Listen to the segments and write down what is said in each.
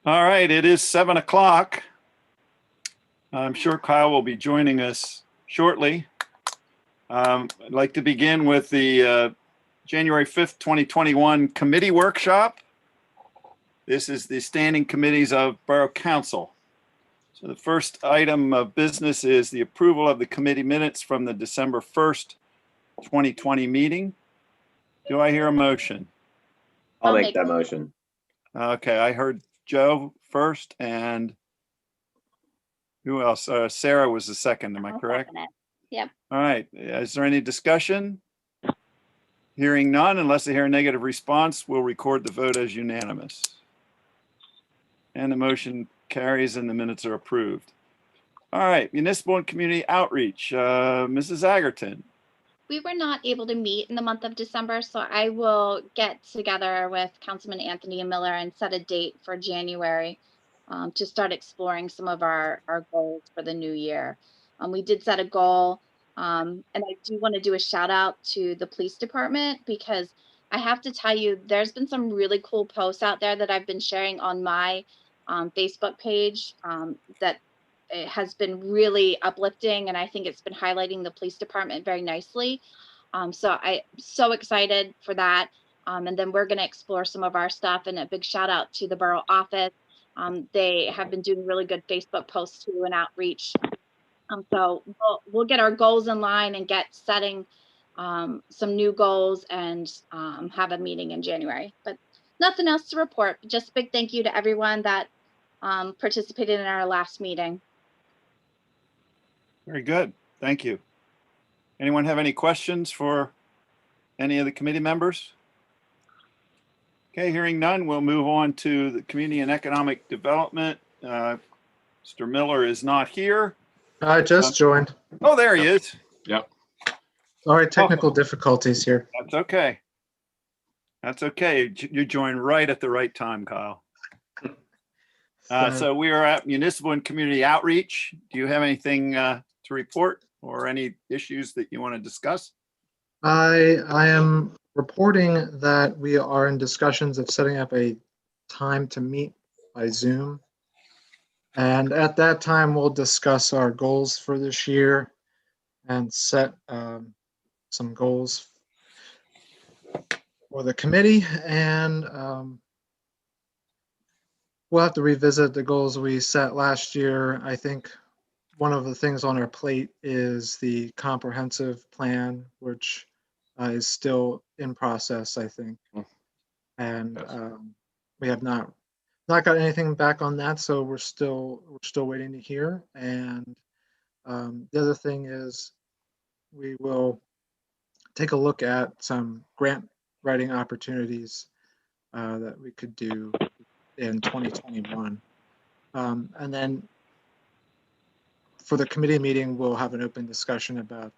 All right, it is 7 o'clock. I'm sure Kyle will be joining us shortly. I'd like to begin with the January 5th, 2021 committee workshop. This is the standing committees of Borough Council. So the first item of business is the approval of the committee minutes from the December 1st, 2020 meeting. Do I hear a motion? I'll make that motion. Okay, I heard Joe first, and who else? Sarah was the second, am I correct? Yep. All right, is there any discussion? Hearing none, unless I hear a negative response, we'll record the vote as unanimous. And the motion carries and the minutes are approved. All right, municipal and community outreach, Mrs. Agerton. We were not able to meet in the month of December, so I will get together with Councilman Anthony Miller and set a date for January to start exploring some of our goals for the new year. We did set a goal, and I do want to do a shout out to the police department, because I have to tell you, there's been some really cool posts out there that I've been sharing on my Facebook page that it has been really uplifting, and I think it's been highlighting the police department very nicely. So I'm so excited for that. And then we're going to explore some of our stuff, and a big shout out to the borough office. They have been doing really good Facebook posts too and outreach. So we'll get our goals in line and get setting some new goals and have a meeting in January. But nothing else to report. Just a big thank you to everyone that participated in our last meeting. Very good, thank you. Anyone have any questions for any of the committee members? Okay, hearing none, we'll move on to the community and economic development. Mr. Miller is not here. I just joined. Oh, there he is. Yep. Sorry, technical difficulties here. That's okay. That's okay. You joined right at the right time, Kyle. So we are at municipal and community outreach. Do you have anything to report or any issues that you want to discuss? I am reporting that we are in discussions of setting up a time to meet by Zoom. And at that time, we'll discuss our goals for this year and set some goals for the committee. And we'll have to revisit the goals we set last year. I think one of the things on our plate is the comprehensive plan, which is still in process, I think. And we have not got anything back on that, so we're still waiting to hear. And the other thing is we will take a look at some grant writing opportunities that we could do in 2021. And then for the committee meeting, we'll have an open discussion about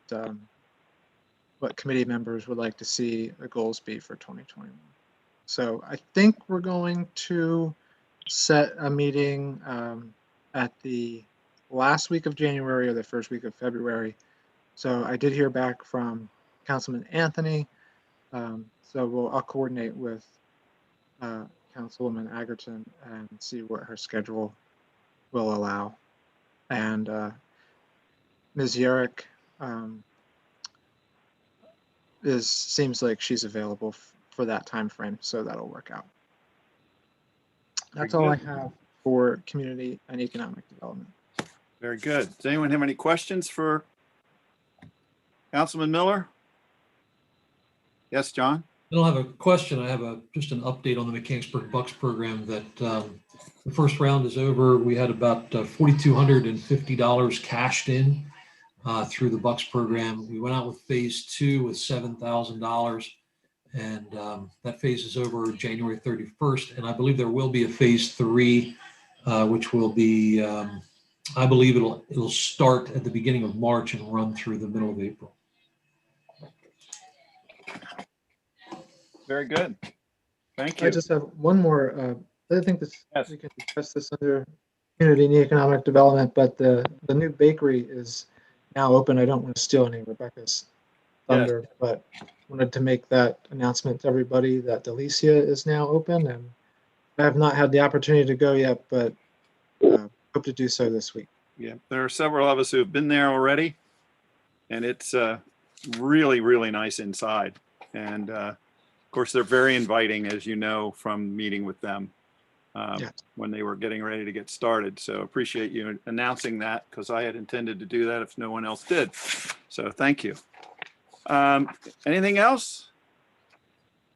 what committee members would like to see the goals be for 2021. So I think we're going to set a meeting at the last week of January or the first week of February. So I did hear back from Councilman Anthony. So I'll coordinate with Councilwoman Agerton and see what her schedule will allow. And Ms. Yerrick seems like she's available for that time frame, so that'll work out. That's all I have for community and economic development. Very good. Does anyone have any questions for Councilman Miller? Yes, John? I don't have a question. I have just an update on the Mechanicsburg Bucks program that the first round is over. We had about $4,250 cashed in through the Bucks program. We went out with phase 2 with $7,000, and that phase is over January 31st. And I believe there will be a phase 3, which will be, I believe it'll start at the beginning of March and run through the middle of April. Very good. Thank you. I just have one more. I think this, yes. We can discuss this under community and economic development, but the new bakery is now open. I don't want to steal any of Rebecca's thunder, yes. But wanted to make that announcement to everybody that Delicia is now open, and I have not had the opportunity to go yet, but hope to do so this week. Yeah, there are several of us who have been there already, and it's really, really nice inside. And of course, they're very inviting, as you know, from meeting with them when they were getting ready to get started. So appreciate you announcing that, because I had intended to do that if no one else did. So thank you. Anything else?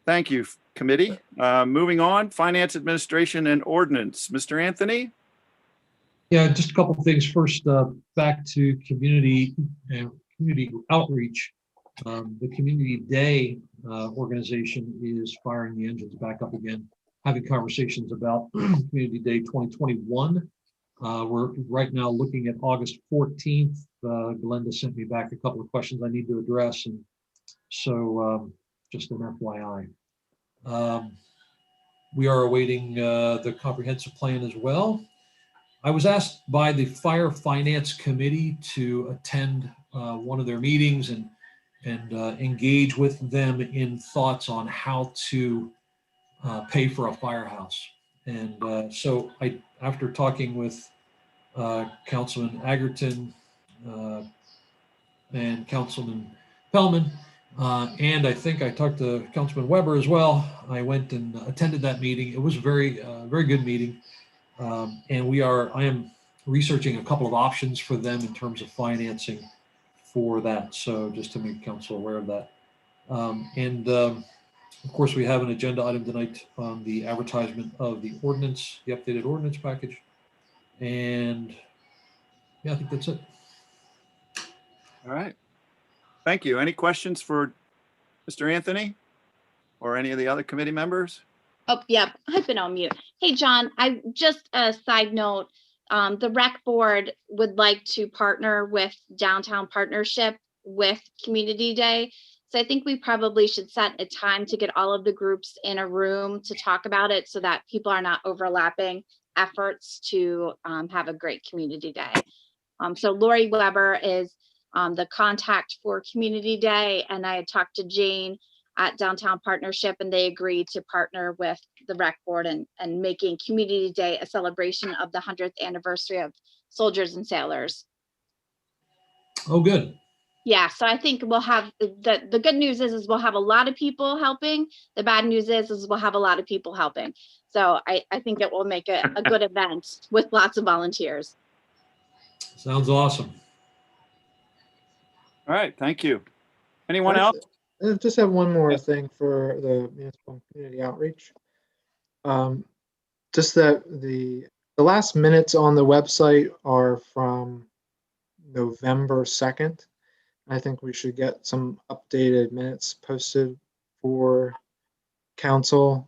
Thank you, committee. Moving on, Finance Administration and Ordinance. Mr. Anthony? Yeah, just a couple of things. First, back to community and community outreach. The Community Day organization is firing the engines back up again, having conversations about Community Day 2021. We're right now looking at August 14th. Glenda sent me back a couple of questions I need to address, and so just an FYI. We are awaiting the comprehensive plan as well. I was asked by the Fire Finance Committee to attend one of their meetings and engage with them in thoughts on how to pay for a firehouse. And so after talking with Councilman Agerton and Councilman Pellman, and I think I talked to Councilman Weber as well, I went and attended that meeting. It was a very good meeting. And I am researching a couple of options for them in terms of financing for that. So just to make council aware of that. Of course, we have an agenda item tonight on the advertisement of the ordinance, the updated ordinance package. And yeah, I think that's it. All right. Thank you. Any questions for Mr. Anthony or any of the other committee members? Oh, yeah, I've been on mute. Hey, John, I just a side note, the rec board would like to partner with Downtown Partnership with Community Day. So I think we probably should set a time to get all of the groups in a room to talk about it so that people are not overlapping efforts to have a great Community Day. So Lori Weber is the contact for Community Day, and I had talked to Jane at Downtown Partnership, and they agreed to partner with the rec board and making Community Day a celebration of the 100th anniversary of Soldiers and Sailors. Oh, good. Yeah, so I think we'll have the good news is we'll have a lot of people helping. The bad news is we'll have a lot of people helping. So I think it will make a good event with lots of volunteers. Sounds awesome. All right, thank you. Anyone else? I just have one more thing for the municipal community outreach. Just that the last minutes on the website are from November 2nd. I think we should get some updated minutes posted for council.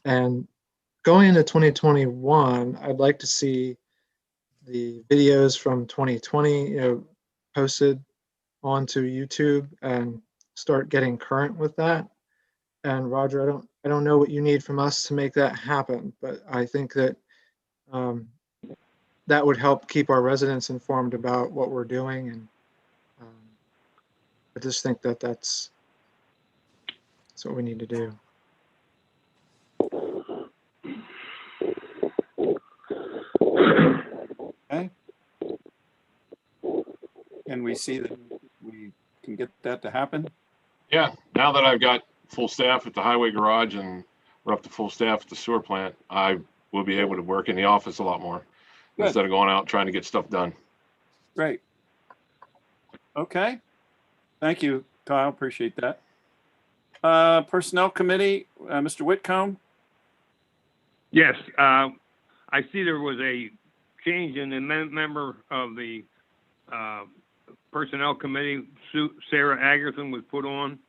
And going into 2021, I'd like to see the videos from 2020, posted onto YouTube and start getting current with that. And Roger, I don't know what you need from us to make that happen, but I think that that would help keep our residents informed about what we're doing. And I just think that that's what we need to do. Okay. Can we see that we can get that to happen? Yeah, now that I've got full staff at the highway garage and we're up to full staff at the sewer plant, I will be able to work in the office a lot more instead of going out trying to get stuff done. Great. Okay. Thank you, Kyle. Appreciate that. Personnel Committee, Mr. Whitcomb. Yes, I see there was a change in the member of the Personnel Committee. Sarah Agerton was put on,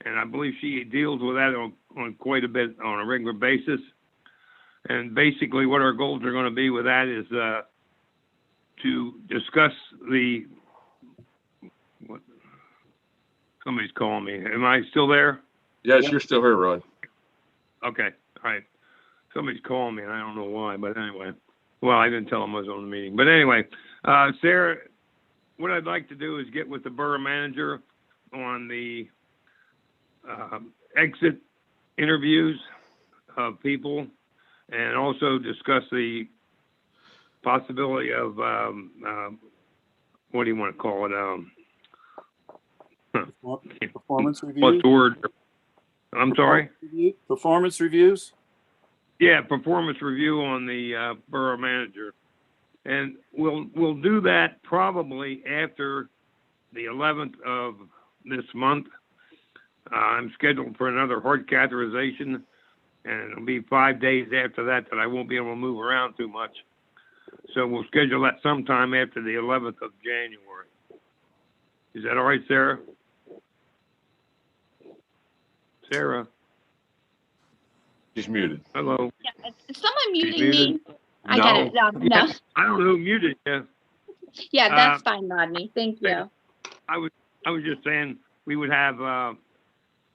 and I believe she deals with that on quite a bit on a regular basis. And basically what our goals are going to be with that is to discuss somebody's calling me. Am I still there? Yes, you're still here, Rod. Okay, all right. Somebody's calling me, and I don't know why, but anyway. Well, I didn't tell them I was on the meeting. But anyway, Sarah, what I'd like to do is get with the borough manager on the exit interviews. of people and also discuss the possibility of, what do you want to call it? Performance What's reviews? the word? I'm sorry? Performance reviews? Yeah, performance review on the borough manager. And we'll do that probably after the 11th of this month. I'm scheduled for another heart catheterization, and it'll be 5 days after that I won't be able to move around too much. So we'll schedule that sometime after the 11th of January. Is that all right, Sarah? Sarah, She's muted. hello. Yeah, is someone She's muting me? I got it. No, no. I don't know who muted you. Yeah, that's fine, Rodney. Thank you. I was just saying we would have a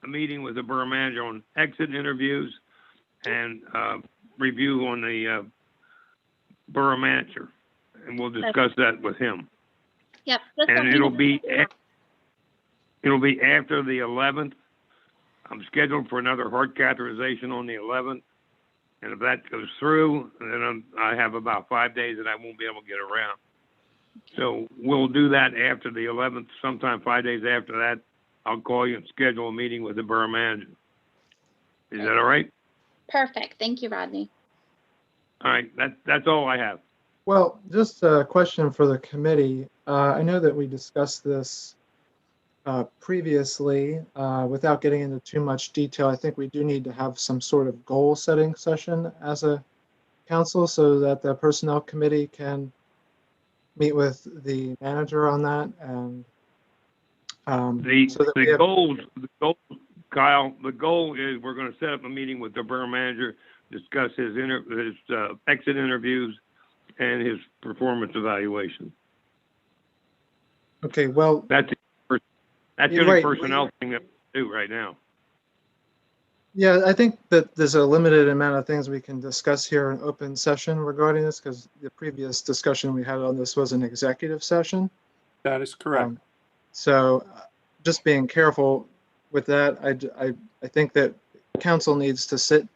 meeting with the borough manager on exit interviews and review on the borough manager, and we'll discuss that with him. Yep. And it'll be after the 11th. I'm scheduled for another heart catheterization on the 11th, and if that goes through, then I have about 5 days that I won't be able to get around. So we'll do that after the 11th. Sometime 5 days after that, I'll call you and schedule a meeting with the borough manager. Is that all right? Perfect. Thank you, Rodney. All right. That's all I have. Well, just a question for the committee. I know that we discussed this previously. Without getting into too much detail, I think we do need to have some sort of goal setting session as a council so that the personnel committee can meet with the manager on that. And The goal, Kyle, the goal is we're going to set up a meeting with the borough manager, discuss his exit interviews and his performance evaluation. Okay, well, That's the only personnel thing that we do right now. yeah, I think that there's a limited amount of things we can discuss here in open session regarding this because the previous discussion we had on this was an executive session. That is correct. So just being careful with that, I think that council needs to sit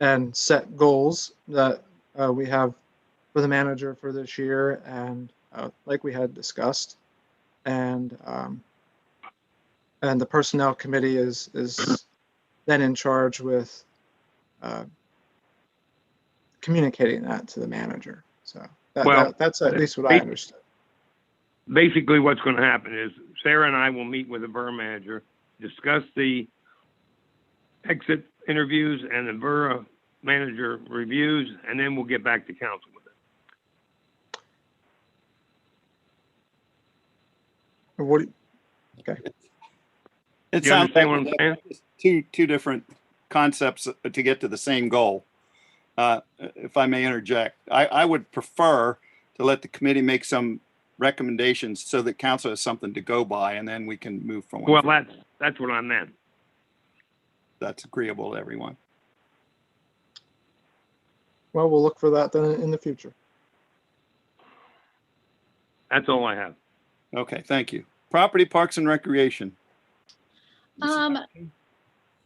and set goals that we have for the manager for this year, and like we had discussed, and the personnel committee is then in charge with communicating that to the manager. So that's at least what I understood. Basically, what's going to happen is Sarah and I will meet with the borough manager, discuss the exit interviews and the borough manager reviews, and then we'll get back to council with it. Okay. It You sounds understand like what I'm saying? two different concepts to get to the same goal. If I may interject, I would prefer to let the committee make some recommendations so that council has something to go by, and then we can move forward. Well, that's what I meant. That's agreeable to everyone. Well, we'll look for that then in the future. That's all I have. Okay, thank you. Property, Parks, and Recreation.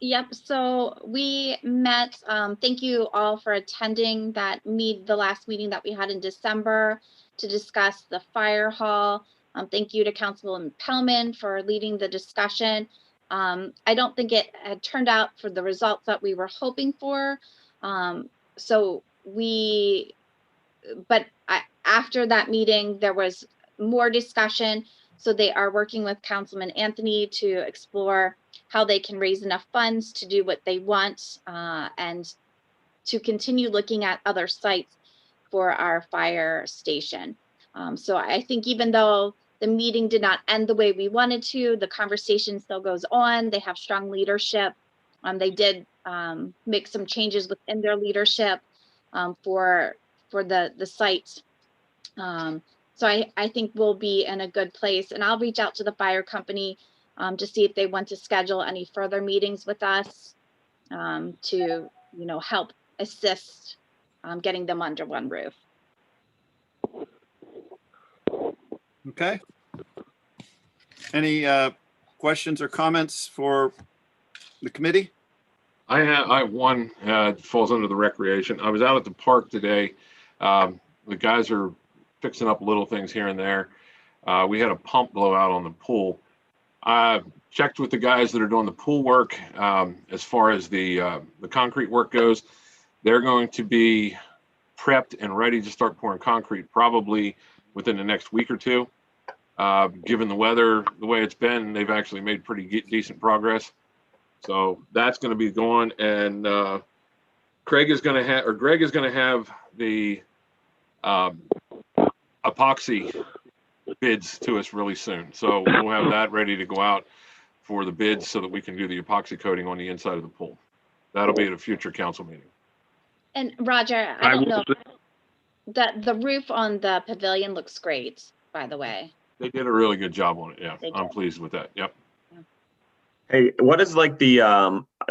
Yep. So we met. Thank you all for attending the last meeting that we had in December to discuss the fire hall. Thank you to Councilman Pellman for leading the discussion. I don't think it had turned out for the results that we were hoping for. After that meeting, there was more discussion. So they are working with Councilman Anthony to explore how they can raise enough funds to do what they want and to continue looking at other sites for our fire station. So I think even though the meeting did not end the way we wanted to, the conversation still goes on. They have strong leadership. They did make some changes within their leadership for the site. So I think we'll be in a good place, and I'll reach out to the fire company to see if they want to schedule any further meetings with us to, help assist getting them under one roof. Okay. Any questions or comments for the committee? I have one falls under the recreation. I was out at the park today. The guys are fixing up little things here and there. We had a pump blowout on the pool. I checked with the guys that are doing the pool work. As far as the concrete work goes, they're going to be prepped and ready to start pouring concrete probably within the next week or two. Given the weather, the way it's been, they've actually made pretty decent progress. So that's going to be going, and Greg is going to have the epoxy bids to us really soon. So we'll have that ready to go out for the bids so that we can do the epoxy coating on the inside of the pool. That'll be at a future council meeting. And Roger, I don't know, the roof on the pavilion looks great, by the way. They did a really good job on it. Yeah, They I'm did. pleased with that. Yep. Hey, what is like the,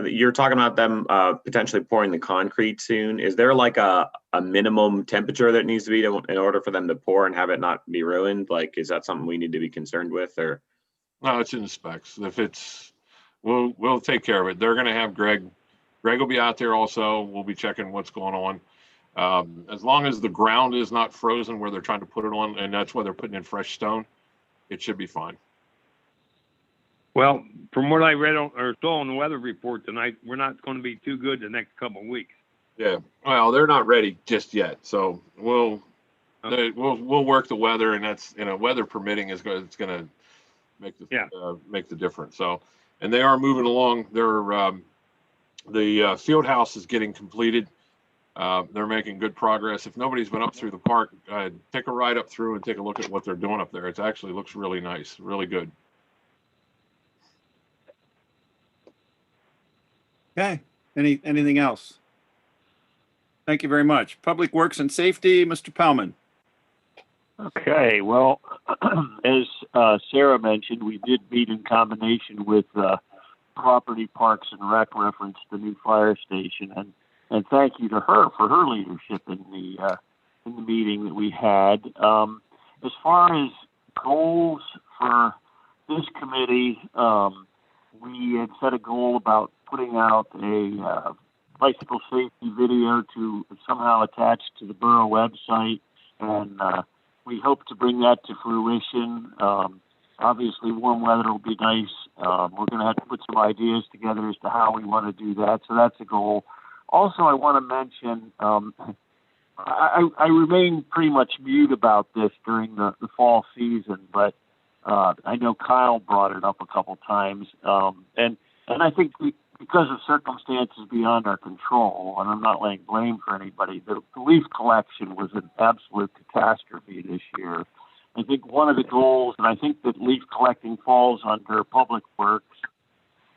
you're talking about them potentially pouring the concrete soon. Is there like a minimum temperature that needs to be in order for them to pour and have it not be ruined? Like, is that something we need to be concerned with, or? No, it's in the specs. If it's, we'll take care of it. They're going to have Greg will be out there also. We'll be checking what's going on. As long as the ground is not frozen where they're trying to put it on, and that's why they're putting in fresh stone, it should be fine. Well, from what I read or saw on the weather report tonight, we're not going to be too good the next couple of weeks. Yeah. Well, they're not ready just yet. So we'll work the weather, and that's, weather permitting it's going to make the difference. So, and they are moving along. The field house is getting completed. They're making good progress. If nobody's been up through the park, take a ride up through and take a look at what they're doing up there. It actually looks really nice, really good. Okay, anything else? Thank you very much. Public Works and Safety, Mr. Pellman. Okay, well, as Sarah mentioned, we did meet in combination with Property, Parks, and Rec reference the new fire station, and thank you to her for her leadership in the meeting that we had. As far as goals for this committee, we had set a goal about putting out a bicycle safety video to somehow attach to the Borough website, and we hope to bring that to fruition. Obviously, warm weather will be nice. We're going to have to put some ideas together as to how we want to do that, so that's a goal. Also, I want to mention, I remain pretty much mute about this during the fall season, but I know Kyle brought it up a couple times, and I think because of circumstances beyond our control, and I'm not laying blame for anybody, the leaf collection was an absolute catastrophe this year. I think one of the goals, and I think that leaf collecting falls under Public Works,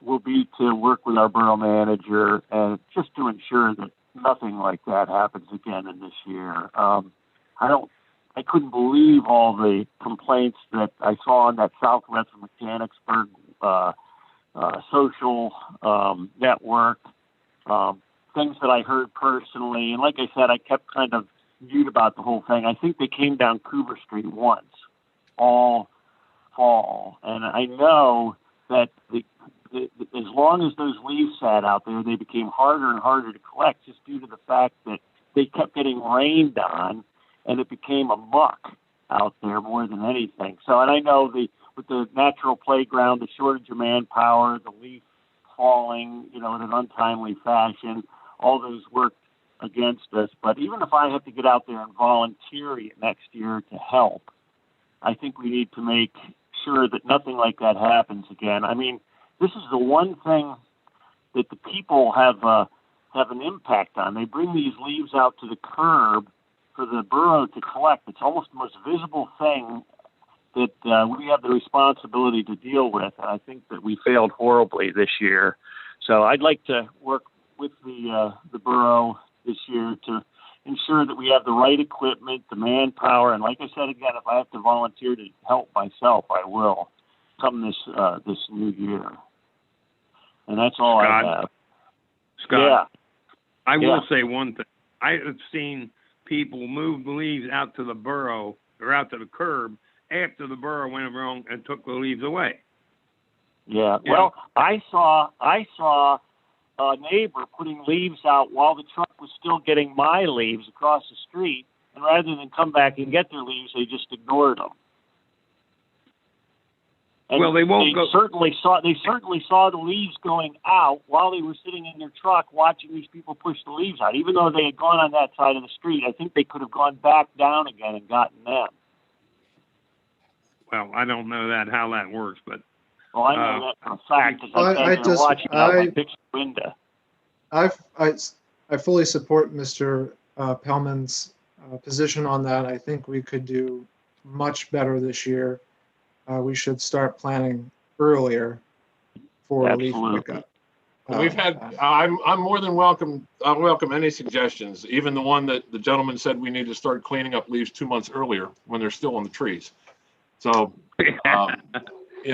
will be to work with our borough manager and just to ensure that nothing like that happens again in this year. I couldn't believe all the complaints that I saw on that southwest of Mechanicsburg social network, things that I heard personally. And like I said, I kept kind of mute about the whole thing. I think they came down Coover Street once, all fall. And I know that as long as those leaves sat out there, they became harder and harder to collect just due to the fact that they kept getting rained on, and it became a muck out there more than anything. So, and I know with the natural playground, the shortage of manpower, the leaf falling, in an untimely fashion, all those worked against us. But even if I have to get out there and volunteer next year to help, I think we need to make sure that nothing like that happens again. I mean, this is the one thing that the people have an impact on. They bring these leaves out to the curb for the borough to collect. It's almost the most visible thing that we have the responsibility to deal with. And I think that we failed horribly this year. So I'd like to work with the borough this year to ensure that we have the right equipment, the manpower, and like I said again, if I have to volunteer to help myself, I will come this new year. And that's all I have. Scott, yeah. I will say one thing. I have seen people move the leaves out to the borough or out to the curb after the borough went wrong and took the leaves away. Yeah. Well, I saw a neighbor putting leaves out while the truck was still getting my leaves across the street, and rather than come back and get their leaves, they just ignored them. And Well, they won't go. Certainly saw the leaves going out while they were sitting in their truck watching these people push the leaves out. Even though they had gone on that side of the street, I think they could have gone back down again and gotten them. Well, I don't know how that works, but Well, I know that for a fact because I sat there watching out my picture window. I fully support Mr. Pellman's position on that. I think we could do much better this year. We should start planning earlier for leaf pickup. We've had, I'm more than welcome. I'll welcome any suggestions, even the one that the gentleman said we need to start cleaning up leaves 2 months earlier when they're still on the trees. So, you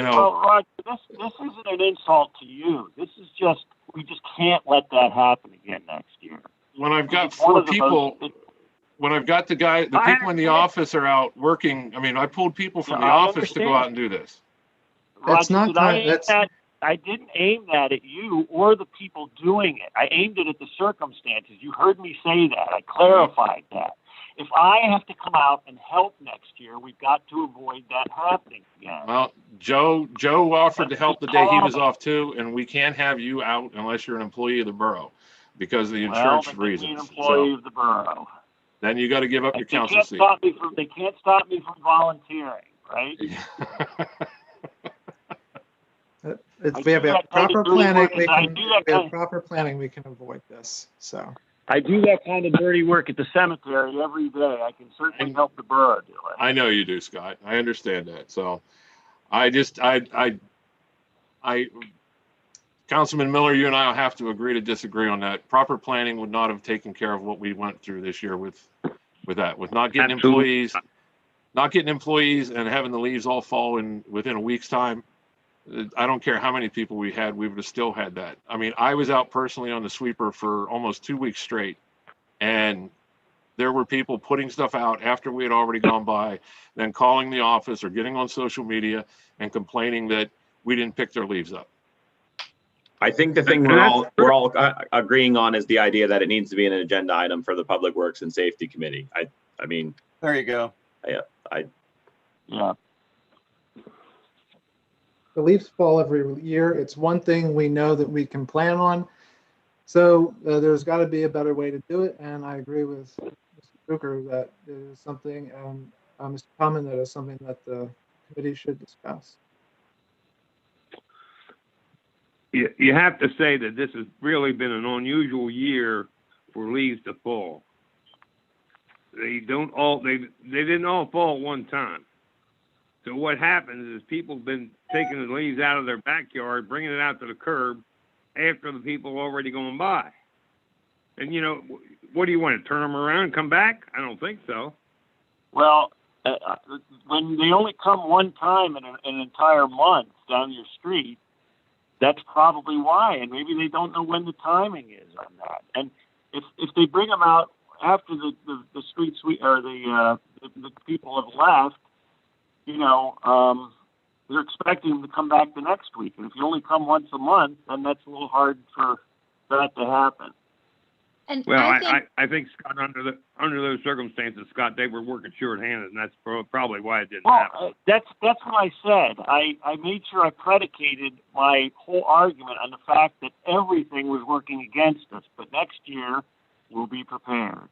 know. Well, Roger, this isn't an insult to you. This is just, we just can't let that happen again next year. When I've got 4 people, when I've got the people in the office are out working. I mean, I pulled people from the office to go out and do this. That's Roger, not, I didn't aim that at you or the people doing it. I aimed it at the circumstances. You heard me say that. I clarified that. If I have to come out and help next year, we've got to avoid that happening again. Well, Joe offered to help the day he was off too, and we can't have you out unless you're an employee of the borough because of the insurance reasons. An employee of the borough. Then you got to give up your council seat. They can't stop me from volunteering, right? If we have proper planning, we can avoid this. So I do that kind of dirty work at the cemetery every day. I can certainly help the borough do it. I know you do, Scott. I understand that. So Councilman Miller, you and I will have to agree to disagree on that. Proper planning would not have taken care of what we went through this year with not getting employees and having the leaves all fall within a week's time. I don't care how many people we had, we would have still had that. I mean, I was out personally on the sweeper for almost 2 weeks straight, and there were people putting stuff out after we had already gone by, then calling the office or getting on social media and complaining that we didn't pick their leaves up. I think the thing we're all agreeing on is the idea that it needs to be an agenda item for the Public Works and Safety Committee. I mean, there you go. Yeah. The leaves fall every year. It's one thing we know that we can plan on. So there's got to be a better way to do it. And I agree with Mr. Booker that it is something, Mr. Pellman, that is something that the committee should discuss. You have to say that this has really been an unusual year for leaves to fall. They didn't all fall at one time. So what happens is people have been taking the leaves out of their backyard, bringing it out to the curb after the people have already gone by. And, you know, what do you want to turn them around and come back? I don't think so. Well, when they only come one time in an entire month down your street, that's probably why. And maybe they don't know when the timing is on that. And if they bring them out after the street sweep or the people have left, you know, they're expecting them to come back the next week. And if you only come once a month, then that's a little hard for that to happen. And well, I think Scott, under those circumstances, Scott, they were working shorthanded, and that's probably why it didn't happen. That's what I said. I made sure I predicated my whole argument on the fact that everything was working against us. But next year, we'll be prepared.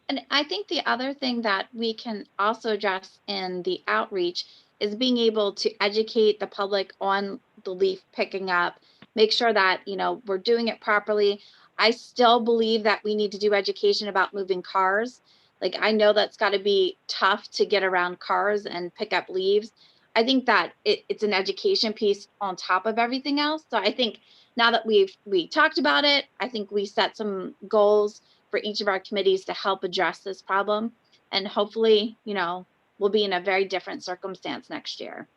And I think the other thing that we can also address in the outreach is being able to educate the public on the leaf picking up, make sure that, you know, we're doing it properly. I still believe that we need to do education about moving cars. Like, I know that's got to be tough to get around cars and pick up leaves. I think that it's an education piece on top of everything else. So I think now that we talked about it, I think we set some goals for each of our committees to help address this problem. And hopefully, you know, we'll be in a very different circumstance next year.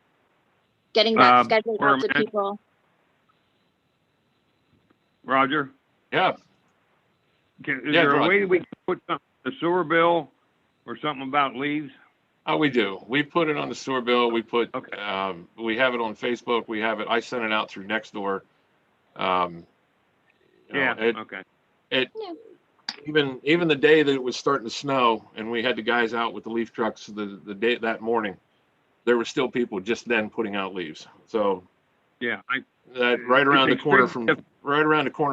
Getting that scheduled out to people. Roger? Yeah. Is there a way that we can put something on the sewer bill or something about leaves? Oh, we do. We put it on the sewer bill. We put, we have it on Facebook. We have it. I sent it out through Nextdoor. You know, Yeah, okay. Even the day that it was starting to snow and we had the guys out with the leaf trucks the day that morning, there were still people just then putting out leaves. So Yeah, that right around the it's corner extreme-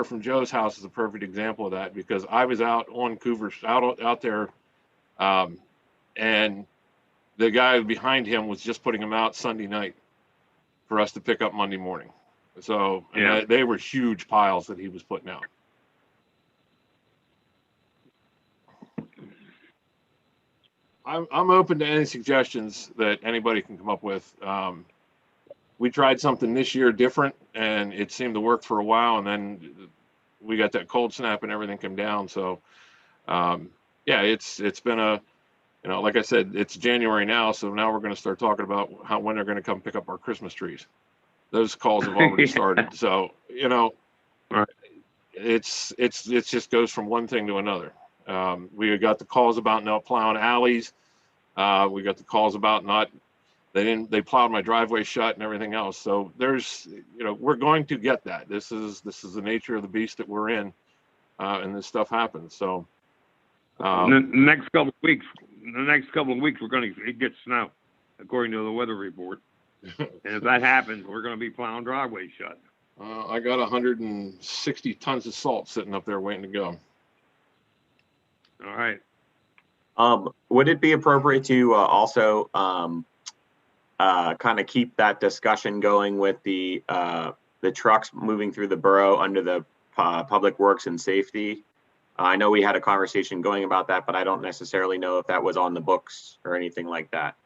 from Joe's house is a perfect example of that, because I was out on out there, and the guy behind him was just putting them out Sunday night for us to pick up Monday morning. So and Yeah. they were huge piles that he was putting out. I'm open to any suggestions that anybody can come up with. We tried something this year different, and it seemed to work for a while, and then we got that cold snap and everything came down. So, yeah, it's been a, you know, like I said, it's January now, so now we're going to start talking about when they're going to come pick up our Christmas trees. Those calls have already started. So, you know, Right. it's just goes from one thing to another. We got the calls about not plowing alleys. We got the calls about they plowed my driveway shut and everything else. So there's, you know, we're going to get that. This is the nature of the beast that we're in, and this stuff happens. So the next couple of weeks, we're going to get snow, according to the weather report. And if that happens, we're going to be plowing driveways shut. I got 160 tons of salt sitting up there waiting to go. All right. Would it be appropriate to also kind of keep that discussion going with the trucks moving through the borough under the Public Works and Safety? I know we had a conversation going about that, but I don't necessarily know if that was on the books or anything like that.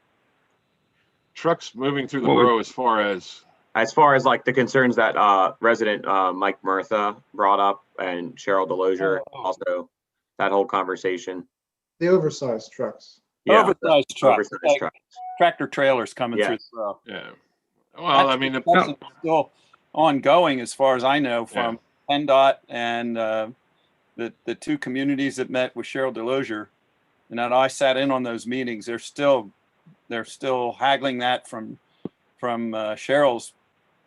Trucks moving through the borough, as far as like the concerns that resident Mike Murtha brought up, and Cheryl Delosier, also that whole conversation. The oversized trucks. Yeah, Oversized trucks, oversized like trucks. tractor trailers coming through Yes. the borough. Yeah. Well, I mean, That's still ongoing, as far as I know, from PennDOT and the two communities that met with Cheryl Delosier. And that I sat in on those meetings. They're still haggling that from Cheryl's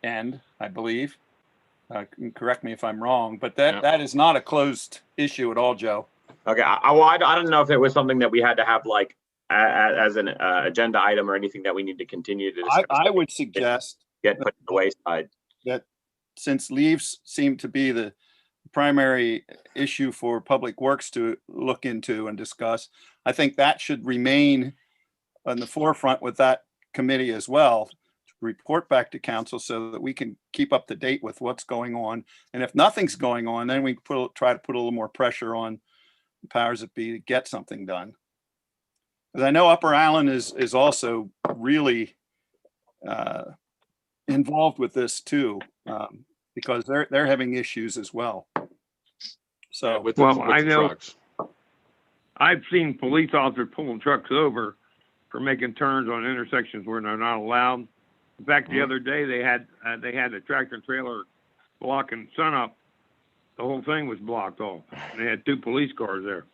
end, I believe. Correct me if I'm wrong, but that is not a closed issue at all, Joe. Okay, I don't know if it was something that we had to have like as an agenda item or anything that we need to continue to discuss. I would suggest get put to the wayside. That since leaves seem to be the primary issue for Public Works to look into and discuss, I think that should remain on the forefront with that committee as well, to report back to council so that we can keep up to date with what's going on. And if nothing's going on, then we try to put a little more pressure on the powers that be to get something done. Because I know Upper Island is also really involved with this too, because they're having issues as well. So with Well, the I know- trucks. I've seen police officers pulling trucks over for making turns on intersections where they're not allowed. In fact, the other day they had a tractor trailer blocking sunup. The whole thing was blocked off. They had two police cars there.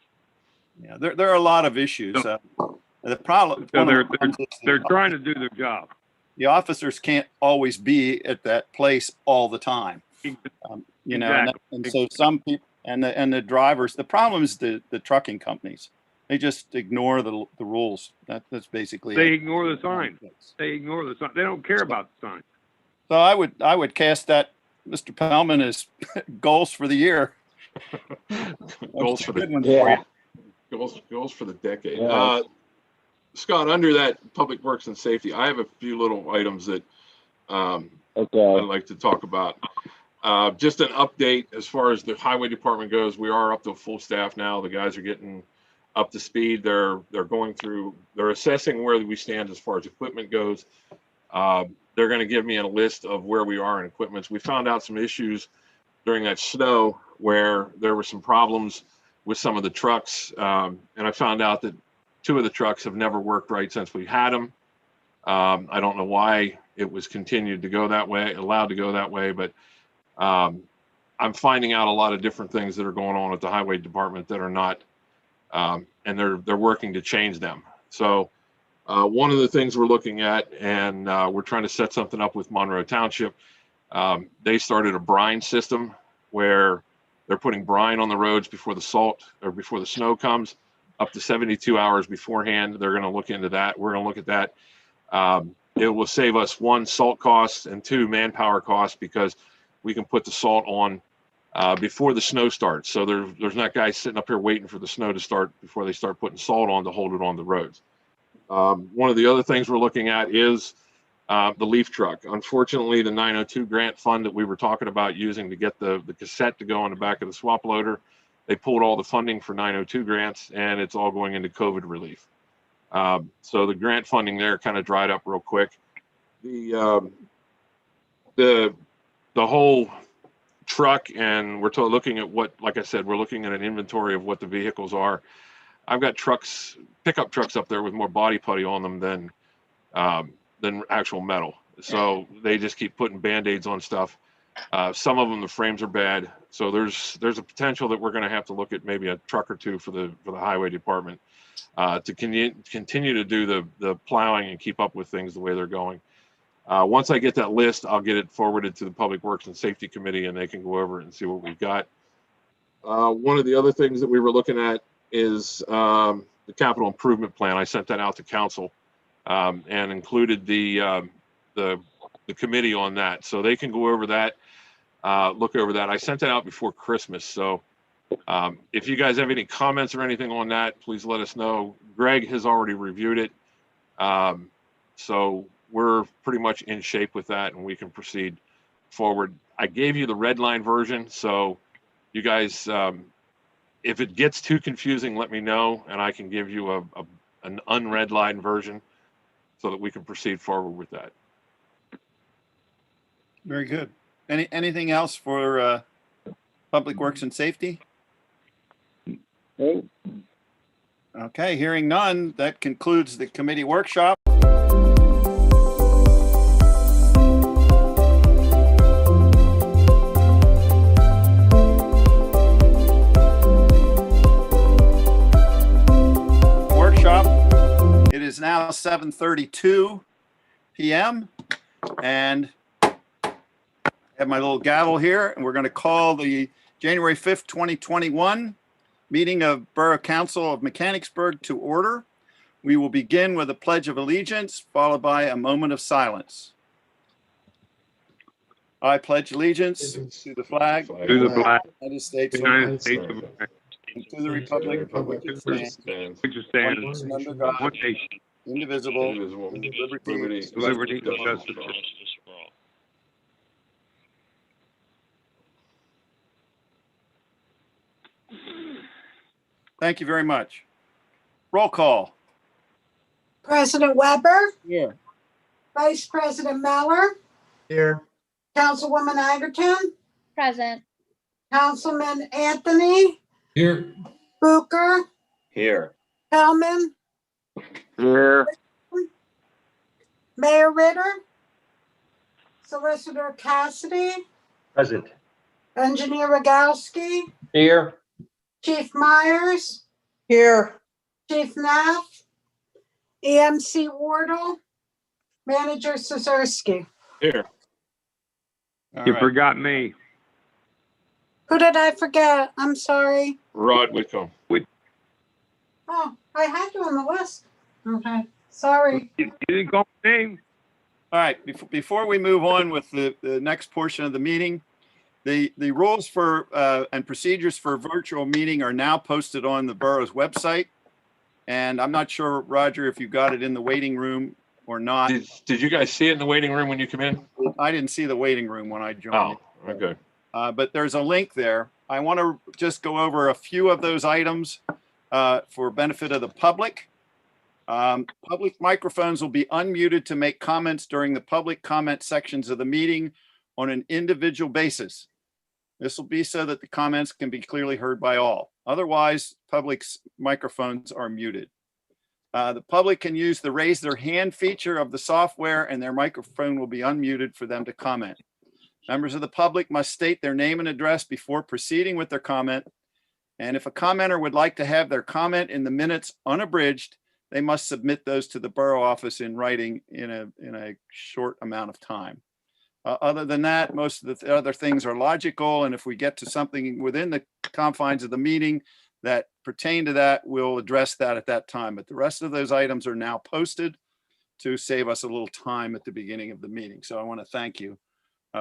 yeah, there are a lot of issues. The problem, So one of the problems is they're trying to do their job. the officers can't always be at that place all the time. You know, Exactly. and so some people and the drivers, the problem is the trucking companies. They just ignore the rules. That's basically They it. ignore the sign. They ignore the sign. They don't care about the sign. So I would cast that Mr. Pellman as goals for the year. Goals for the Good one for you. goals for the decade. Yeah. Scott, under that Public Works and Safety, I have a few little items that I'd Okay. like to talk about. Just an update as far as the highway department goes. We are up to full staff now. The guys are getting up to speed. They're going through, they're assessing where we stand as far as equipment goes. They're going to give me a list of where we are in equipments. We found out some issues during that snow where there were some problems with some of the trucks. And I found out that 2 of the trucks have never worked right since we had them. I don't know why it was continued to go that way, allowed to go that way, but I'm finding out a lot of different things that are going on at the highway department that are not, and they're working to change them. So one of the things we're looking at, and we're trying to set something up with Monroe Township, they started a brine system where They're putting brine on the roads before the salt or before the snow comes, up to 72 hours beforehand. They're going to look into that. We're going to look at that. It will save us, one, salt costs, and two, manpower costs, because we can put the salt on before the snow starts. So there's not guys sitting up here waiting for the snow to start before they start putting salt on to hold it on the roads. One of the other things we're looking at is the leaf truck. Unfortunately, the 902 grant fund that we were talking about using to get the cassette to go on the back of the swap loader, they pulled all the funding for 902 grants, and it's all going into COVID relief. So the grant funding there kind of dried up real quick. The whole truck, and we're looking at what, like I said, we're looking at an inventory of what the vehicles are. I've got pickup trucks up there with more body putty on them than actual metal. So they just keep putting Band-Aids on stuff. Some of them, the frames are bad. So there's a potential that we're going to have to look at maybe a truck or two for the highway department to continue to do the plowing and keep up with things the way they're going. Once I get that list, I'll get it forwarded to the Public Works and Safety Committee, and they can go over it and see what we've got. One of the other things that we were looking at is the capital improvement plan. I sent that out to council and included the committee on that, so they can go over that, look over that. I sent that out before Christmas, so if you guys have any comments or anything on that, please let us know. Greg has already reviewed it, so we're pretty much in shape with that, and we can proceed forward. I gave you the red line version, so you guys, if it gets too confusing, let me know, and I can give you an unred line version so that we can proceed forward with that. Very good. Anything else for Public Works and Safety? Okay, hearing none, that concludes the committee workshop. It is now 7:32 p.m. and I have my little gavel here, and we're going to call the January 5th, 2021 meeting of Borough Council of Mechanicsburg to order. We will begin with a Pledge of Allegiance, followed by a moment of silence. I pledge allegiance to the flag To the flag, of the United States of United States of America, America, and to the republic for which it stands, which stands one nation under God, one nation, indivisible, Indivisible, with liberty and liberty, justice and for all. justice for all. Thank you very much. Roll call. President Weber, Here. Vice President Meller, Here. Councilwoman Egerton, Present. Councilman Anthony, Here. Booker, Here. Hellman, Here. Mayor Ritter, Solicitor Cassidy, Present. Engineer Rogowski, Here. Chief Myers, Here. Chief Neff, EMC Wardle, Manager Suzerski. Here. All You right. forgot me. Who did I forget? I'm sorry. Rod Whitcomb. Oh, I had you on the list. Okay, sorry. You didn't call my name. All right, before we move on with the next portion of the meeting, the rules for and procedures for virtual meeting are now posted on the borough's website. And I'm not sure, Roger, if you got it in the waiting room or not. Did you guys see it in the waiting room when you come in? I didn't see the waiting room when I joined. Oh, okay. But there's a link there. I want to just go over a few of those items for benefit of the public. Public microphones will be unmuted to make comments during the public comment sections of the meeting on an individual basis. This will be so that the comments can be clearly heard by all. Otherwise, public's microphones are muted. The public can use the raise their hand feature of the software, and their microphone will be unmuted for them to comment. Members of the public must state their name and address before proceeding with their comment. And if a commenter would like to have their comment in the minutes unabridged, they must submit those to the borough office in writing in a short amount of time. Other than that, most of the other things are logical. And if we get to something within the confines of the meeting that pertain to that, we'll address that at that time. But the rest of those items are now posted to save us a little time at the beginning of the meeting. So I want to thank you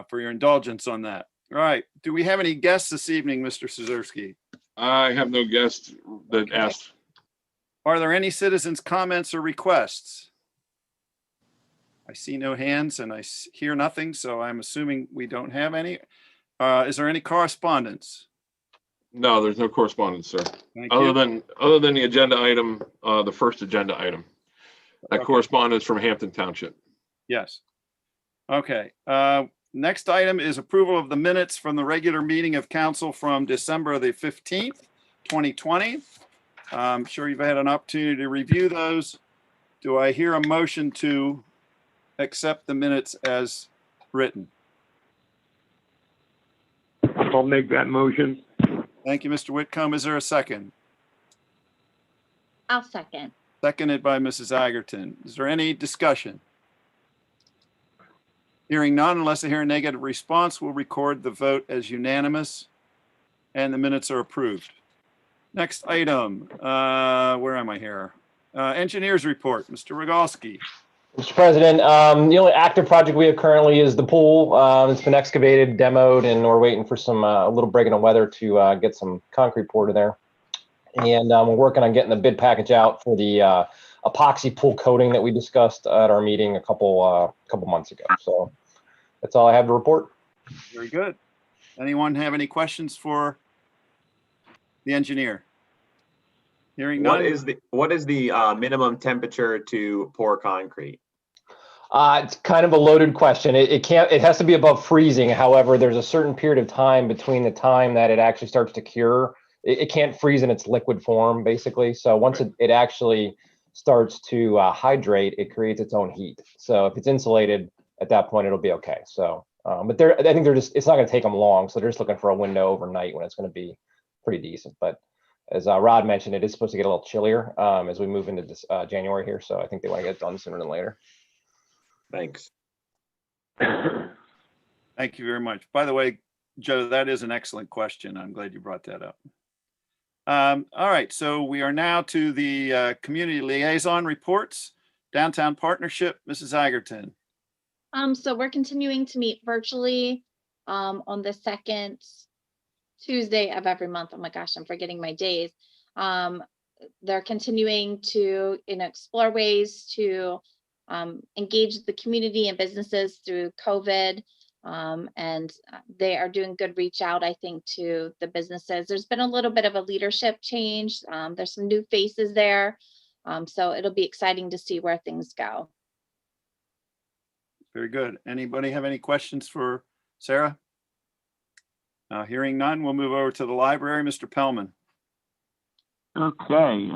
for your indulgence on that. All right. Do we have any guests this evening, Mr. Szewski? I have no guests that Okay. asked. Are there any citizens' comments or requests? I see no hands and I hear nothing, so I'm assuming we don't have any. Is there any correspondence? No, there's no correspondence, sir. Thank Other you. than the agenda item, the first agenda item. That Okay. correspondence from Hampton Township. Yes. Okay. Next item is approval of the minutes from the regular meeting of council from December the 15th, 2020. I'm sure you've had an opportunity to review those. Do I hear a motion to accept the minutes as written? I'll make that motion. Thank you, Mr. Whitcomb. Is there a second? I'll second. Seconded by Mrs. Agerton. Is there any discussion? Hearing none, unless I hear a negative response, we'll record the vote as unanimous and the minutes are approved. Next item, where am I here? Engineers report, Mr. Rogalski. Mr. President, the only active project we have currently is the pool. It's been excavated, demoed, and we're waiting for some a little break in the weather to get some concrete poured in there. And we're working on getting the bid package out for the epoxy pool coating that we discussed at our meeting a couple months ago. So that's all I have to report. Very good. Anyone have any questions for the engineer? Hearing none. What is the minimum temperature to pour concrete? It's kind of a loaded question. It has to be above freezing. However, there's a certain period of time between the time that it actually starts to cure. It can't freeze in its liquid form, basically. So once it actually starts to hydrate, it creates its own heat. So if it's insulated, at that point, it'll be okay. So, but I think it's not going to take them long. So they're just looking for a window overnight when it's going to be pretty decent. But as Rod mentioned, it is supposed to get a little chillier as we move into this January here. So I think they want to get it done sooner than later. Thanks. Thank you very much. By the way, Joe, that is an excellent question. I'm glad you brought that up. All right, so we are now to the community liaison reports. Downtown Partnership, Mrs. Agerton. So we're continuing to meet virtually on the second Tuesday of every month. Oh my gosh, I'm forgetting my days. They're continuing to explore ways to engage the community and businesses through COVID. And they are doing good reach out, I think, to the businesses. There's been a little bit of a leadership change. There's some new faces there. So it'll be exciting to see where things go. Very good. Anybody have any questions for Sarah? Hearing none, we'll move over to the library. Mr. Pellman. Okay.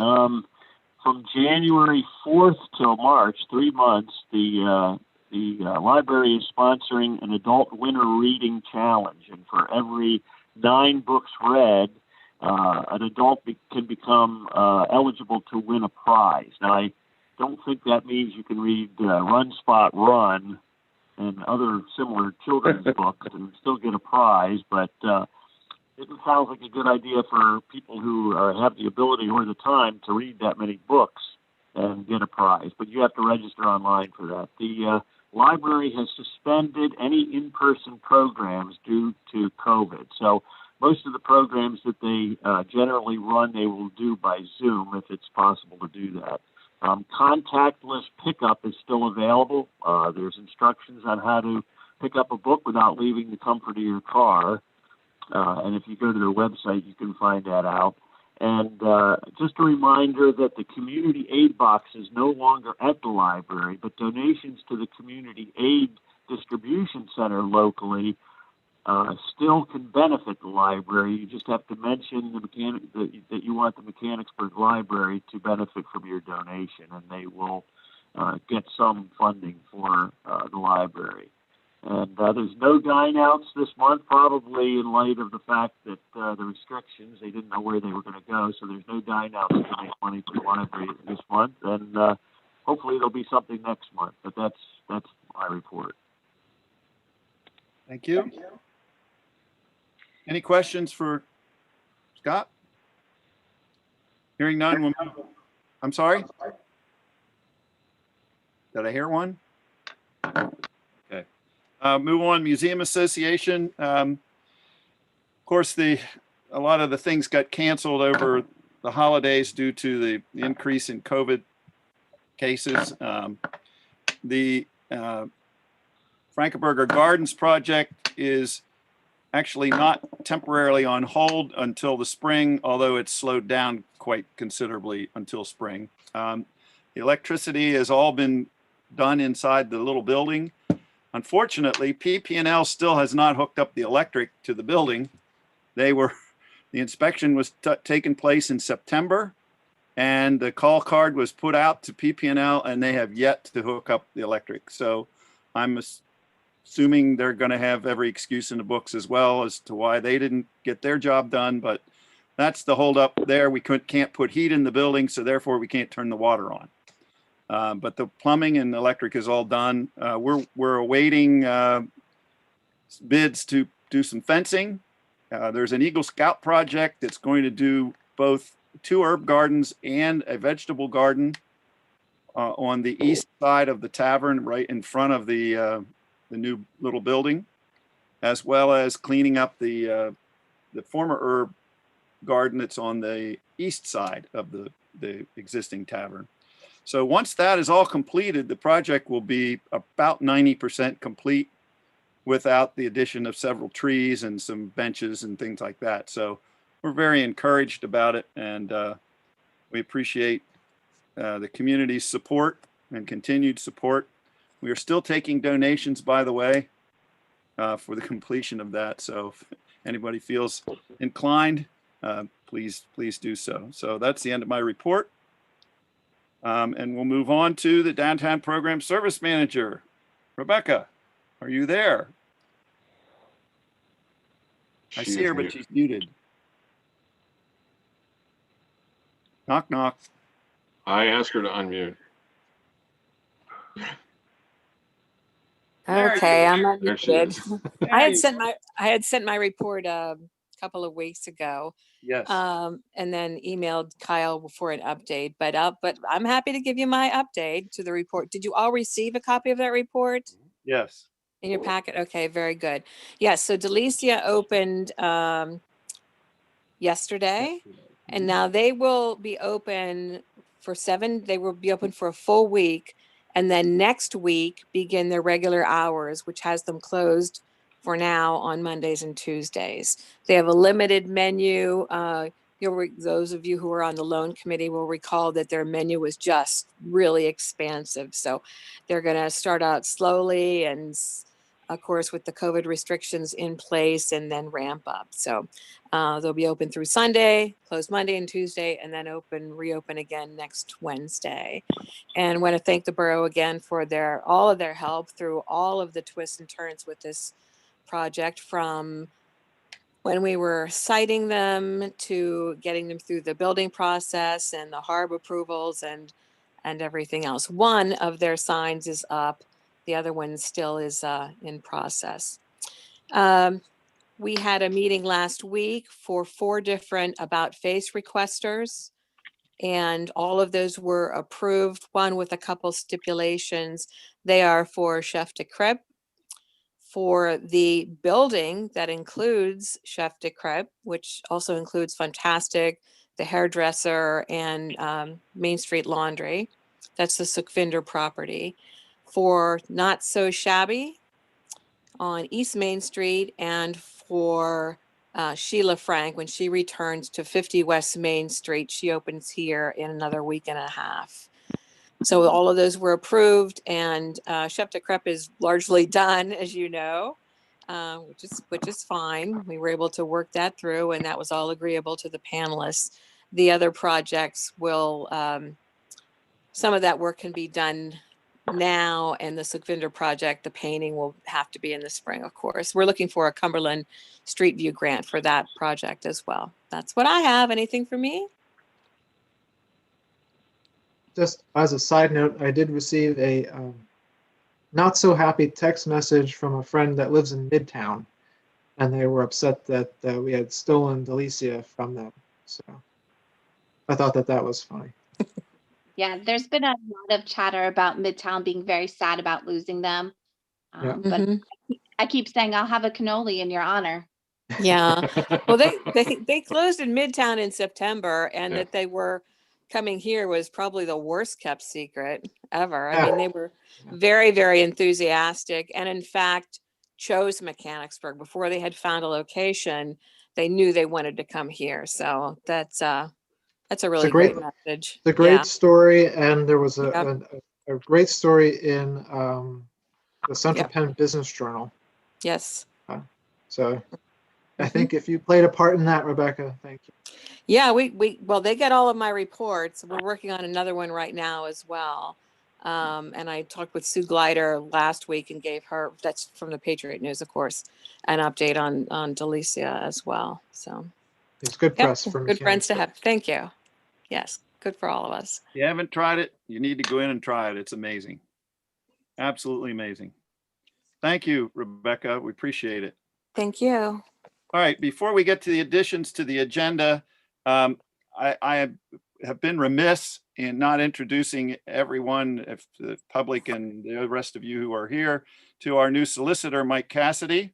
From January 4th till March, 3 months, the library is sponsoring an adult winter reading challenge. And for every 9 books read, an adult can become eligible to win a prize. Now, I don't think that means you can read Run, Spot, Run and other similar children's books and still get a prize, but it sounds like a good idea for people who have the ability or the time to read that many books and get a prize. But you have to register online for that. The library has suspended any in-person programs due to COVID. So most of the programs that they generally run, they will do by Zoom if it's possible to do that. Contactless pickup is still available. There's instructions on how to pick up a book without leaving the comfort of your car. And if you go to their website, you can find that out. And just a reminder that the community aid box is no longer at the library, but donations to the community aid distribution center locally still can benefit the library. You just have to mention that you want the Mechanicsburg Library to benefit from your donation, and they will get some funding for the library. And there's no dine outs this month, probably in light of the fact that the restrictions, they didn't know where they were going to go, so there's no dine outs to make money for the library this month, and hopefully there'll be something next month, but that's my report. Thank you. Any questions for Scott? Hearing none. I'm sorry? Did I hear one? Okay. Move on, Museum Association. Of course, a lot of the things got canceled over the holidays due to the increase in COVID cases. The Frankenberger Gardens project is actually not temporarily on hold until the spring, although it's slowed down quite considerably until spring. The electricity has all been done inside the little building. Unfortunately, PP&L still has not hooked up the electric to the building. The inspection was taking place in September, and the call card was put out to PP&L, and they have yet to hook up the electric. So I'm assuming they're going to have every excuse in the books as well as to why they didn't get their job done, but that's the holdup there. We can't put heat in the building, so therefore we can't turn the water on. But the plumbing and electric is all done. We're awaiting bids to do some fencing. There's an Eagle Scout project that's going to do both 2 herb gardens and a vegetable garden on the east side of the tavern, right in front of the new little building, as well as cleaning up the former herb garden that's on the east side of the existing tavern. So once that is all completed, the project will be about 90% complete without the addition of several trees and some benches and things like that. So we're very encouraged about it, and we appreciate the community's support and continued support. We are still taking donations, by the way, for the completion of that. So if anybody feels inclined, please do so. So that's the end of my report. And we'll move on to the Downtown Program Service Manager. Rebecca, are you there? I see her, but she's muted. Knock, knock. I asked her to unmute. Okay, I'm There she unmuted. is. I had sent my report a couple of weeks ago, Yes. and then emailed Kyle for an update. But I'm happy to give you my update to the report. Did you all receive a copy of that report Yes. in your packet? Okay, very good. Yes. So Delicia opened yesterday, and now they will be open for 7. They will be open for a full week. And then next week begin their regular hours, which has them closed for now on Mondays and Tuesdays. They have a limited menu. Those of you who are on the loan committee will recall that their menu was just really expansive. So they're going to start out slowly and, of course, with the COVID restrictions in place, and then ramp up. So they'll be open through Sunday, closed Monday and Tuesday, and then reopen again next Wednesday. And I want to thank the borough again for all of their help through all of the twists and turns with this project, from when we were citing them to getting them through the building process and the HARB approvals and everything else. One of their signs is up. The other one still is in process. We had a meeting last week for 4 different about face requesters, and all of those were approved, one with a couple stipulations. They are for Chef de Crêpe, for the building that includes Chef de Crêpe, which also includes Fantastic, the hairdresser, and Main Street Laundry. That's the Sukhvinder property. For Not So Shabby on East Main Street, and for Sheila Frank, when she returns to 50 West Main Street, she opens here in another week and a half. So all of those were approved, and Chef de Crêpe is largely done, as you know, which is fine. We were able to work that through, and that was all agreeable to the panelists. The other projects will, some of that work can be done now, and the Sukhvinder project, the painting will have to be in the spring, of course. We're looking for a Cumberland Street View grant for that project as well. That's what I have. Anything for me? Just as a side note, I did receive a not so happy text message from a friend that lives in Midtown, and they were upset that we had stolen Delicia from them. So I thought that was funny. Yeah, there's been a lot of chatter about Midtown being very sad about losing them. Yeah. But Mhm. I keep saying I'll have a cannoli in your honor. Yeah. Well, they closed in Midtown in September, and Yeah. that they were coming here was probably the worst kept secret ever. I Yeah. mean, they were very, very enthusiastic, and in fact chose Mechanicsburg before they had found a location. They knew they wanted to come here, so that's a really great- great message. It's a great Yeah. story, and there was Yep. a great story in the Central Yep. Penn Business Journal. Yes. So I Mhm. think if you played a part in that, Rebecca, thank you. Yeah, well, they get all of my reports. We're working on another one right now as well. And I talked with Sue Glider last week and gave her, that's from the Patriot News, of course, an update on Delicia as well. So It's good yep, press for good friends to Mechanicsburg. have. Thank you. Yes, good for all of us. If you haven't tried it, you need to go in and try it. It's amazing. Absolutely amazing. Thank you, Rebecca. We appreciate it. Thank you. All right, before we get to the additions to the agenda, I have been remiss in not introducing everyone, if the public and the rest of you who are here, to our new solicitor, Mike Cassidy,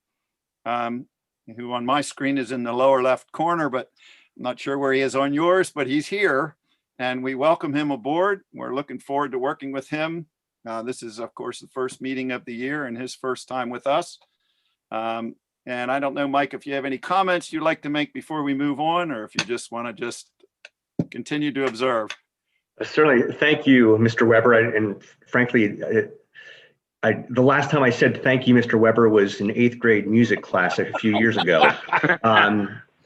who on my screen is in the lower left corner, but I'm not sure where he is on yours, but he's here, and we welcome him aboard. We're looking forward to working with him. This is, of course, the first meeting of the year and his first time with us. And I don't know, Mike, if you have any comments you'd like to make before we move on, or if you just want to just continue to observe. Certainly. Thank you, Mr. Weber. And frankly, the last time I said thank you, Mr. Weber, was in 8th grade music class a few years ago.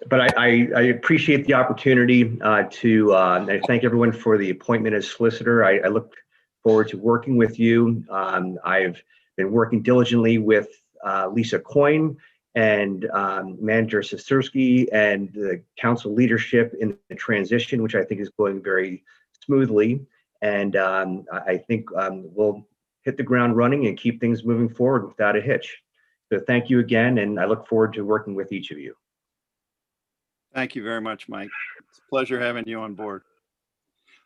But I appreciate the opportunity to I thank everyone for the appointment as solicitor. I look forward to working with you. I've been working diligently with Lisa Coyne and Manager Sisterski and the council leadership in the transition, which I think is going very smoothly. And I think we'll hit the ground running and keep things moving forward without a hitch. So thank you again, and I look forward to working with each of you. Thank you very much, Mike. It's a pleasure having you on board.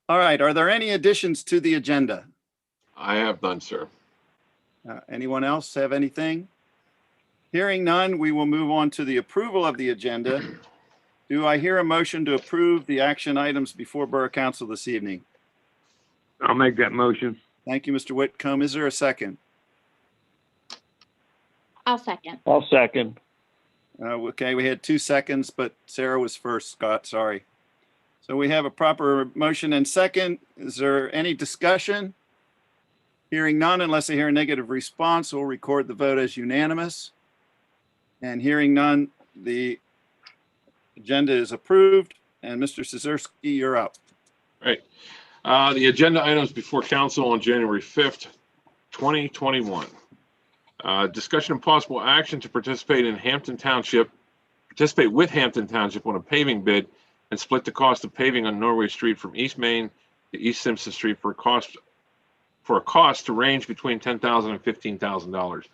All right, are there any additions to the agenda? I have none, sir. Anyone else have anything? Hearing none, we will move on to the approval of the agenda. Do I hear a motion to approve the action items before Borough Council this evening? I'll make that motion. Thank you, Mr. Whitcomb. Is there a second? I'll second. I'll second. Okay, we had 2 seconds, but Sarah was first, Scott, sorry. So we have a proper motion and second. Is there any discussion? Hearing none, unless I hear a negative response, we'll record the vote as unanimous. And hearing none, the agenda is approved. And Mr. Sisterski, you're up. Right. The agenda items before council on January 5th, 2021. Discussion and possible action to participate with Hampton Township on a paving bid and split the cost of paving on Norway Street from East Main to East Simpson Street for a cost to range between $10,000 and $15,000.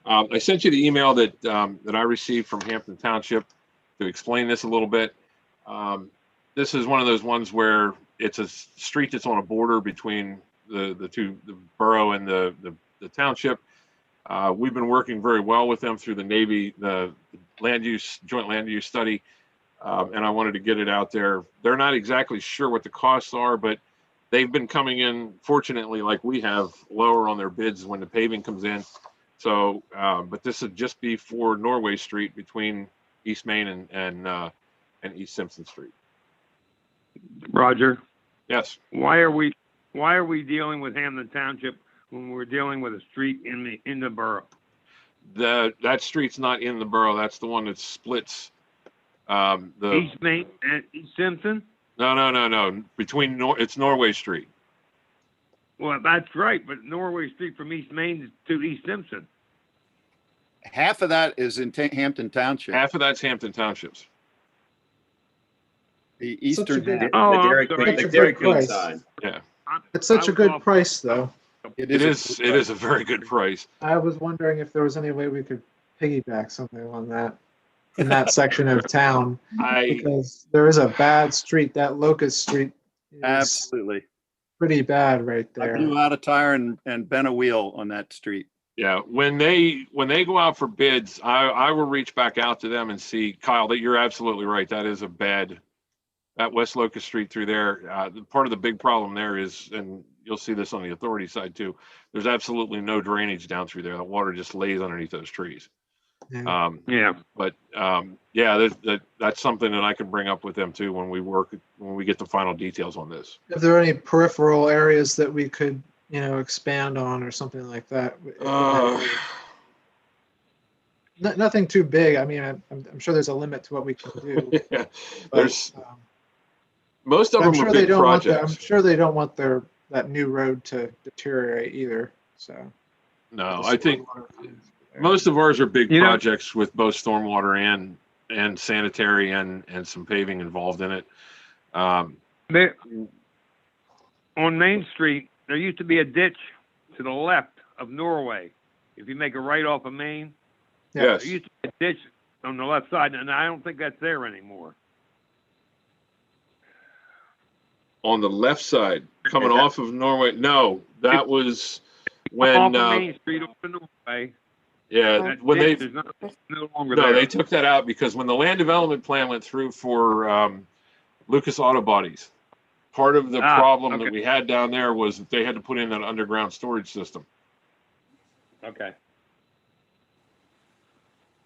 I sent you the email that I received from Hampton Township to explain this a little bit. This is one of those ones where it's a street that's on a border between the borough and the township. We've been working very well with them through the joint land use study, and I wanted to get it out there. They're not exactly sure what the costs are, but they've been coming in, fortunately, like we have, lower on their bids when the paving comes in. So, but this would just be for Norway Street between East Main and East Simpson Street. Roger, Yes. why are we dealing with Hampton Township when we're dealing with a street in the borough? That street's not in the borough. That's the one that splits East Main and East Simpson? No. It's Norway Street. Well, that's right, but Norway Street from East Main to East Simpson. Half of that is in Hampton Township. Half of that's Hampton Township's. The Such a eastern good- half. Oh, I'm Dairy sorry. Queen Such a good price. side. Yeah. It's such a good I was price, though. off It is a very good price. I was wondering if there was any way we could piggyback something on that in that section of town, because there is a bad street. That Locust Street is Absolutely. pretty bad right I there. blew out a tire and bent a wheel on that street. Yeah, when they go out for bids, I will reach back out to them and see, Kyle, that you're absolutely right. That is a bad, that West Locust Street through there. Part of the big problem there is, and you'll see this on the authority side too, there's absolutely no drainage down through there. The water just lays underneath those trees. Yeah. That's something that I can bring up with them too when we get the final details on this. If there are any peripheral areas that we could, expand on or something like that. Nothing too big. I mean, I'm sure there's a limit to what we can do. Yeah, but, most of I'm them sure are they big don't want projects. I'm sure they don't want that new road to deteriorate either. So No, I think most of ours are big projects with both stormwater and sanitary and some paving involved in it. On Main Street, there used to be a ditch to the left of Norway. If you make a right off of Main, Yes. there used to be a ditch on the left side, and I don't think that's there anymore. On the left side, coming off of Norway. No, that was when off of Main Street over to Norway. Yeah, when they no longer there. they took that out because when the land development plan went through for Lucas Auto Bodies, part of the problem that we had down there was that they had to put in that underground storage system. Okay.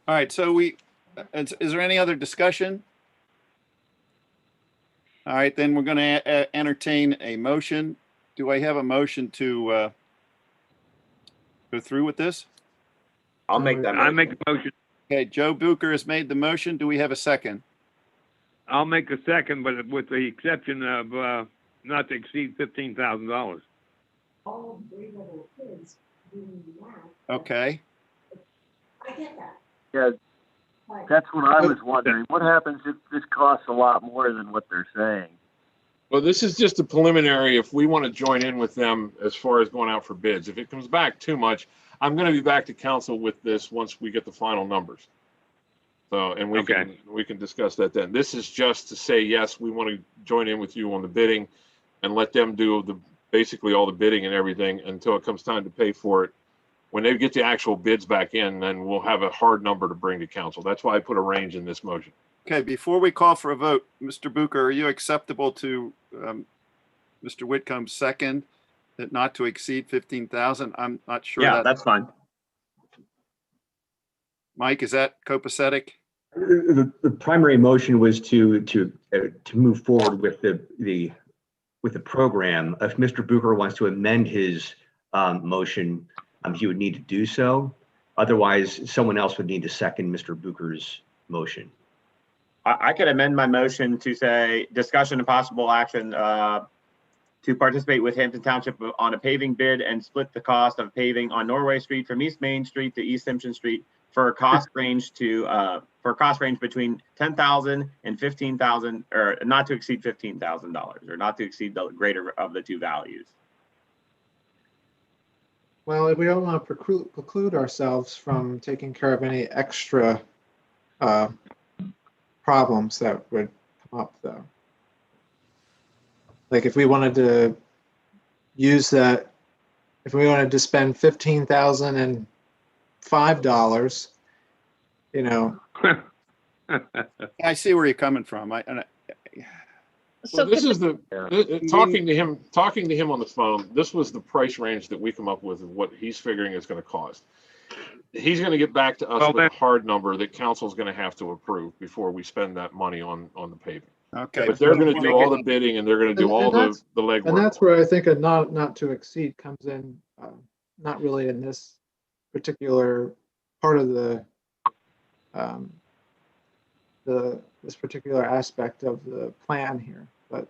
All right, so is there any other discussion? All right, then we're going to entertain a motion. Do I have a motion to go through with this? I'll make that motion. I make the motion. Okay, Joe Bucher has made the motion. Do we have a second? I'll make a second, but with the exception of not to exceed $15,000. All three little kids doing that. Okay. I get that. Yeah, that's what I was wondering. What happens if this costs a lot more than what they're saying? Well, this is just a preliminary. If we want to join in with them as far as going out for bids, if it comes back too much, I'm going to be back to council with this once we get the final numbers. So, and we can discuss that then. This is just to say, yes, we want to join in with you on the bidding and let them do basically all the bidding and everything until it comes time to pay for it. When they get the actual bids back in, then we'll have a hard number to bring to council. That's why I put a range in this motion. Okay, before we call for a vote, Mr. Bucher, are you acceptable to Mr. Whitcomb's second, that not to exceed 15,000? I'm not sure. Yeah, that's fine. Mike, is that copacetic? The primary motion was to move forward with the program. If Mr. Bucher wants to amend his motion, he would need to do so. Otherwise, someone else would need to second Mr. Bucher's motion. I could amend my motion to say discussion and possible action to participate with Hampton Township on a paving bid and split the cost of paving on Norway Street from East Main Street to East Simpson Street for a cost range between $10,000 and $15,000, or not to exceed $15,000, or not to exceed the greater of the two values. Well, we don't want to preclude ourselves from taking care of any extra problems that would come up, though. Like if we wanted to use that, if we wanted to spend $15,005, I see where you're coming from. So this is talking to him on the phone. This was the price range that we come up with of what he's figuring it's going to cost. He's going to get back to us with a hard number that council's going to have to approve before we spend that money on the paving. Okay. But they're going to do all the bidding and they're going to do all the legwork. And that's where I think a not to exceed comes in, not really in this particular part of this particular aspect of the plan here, but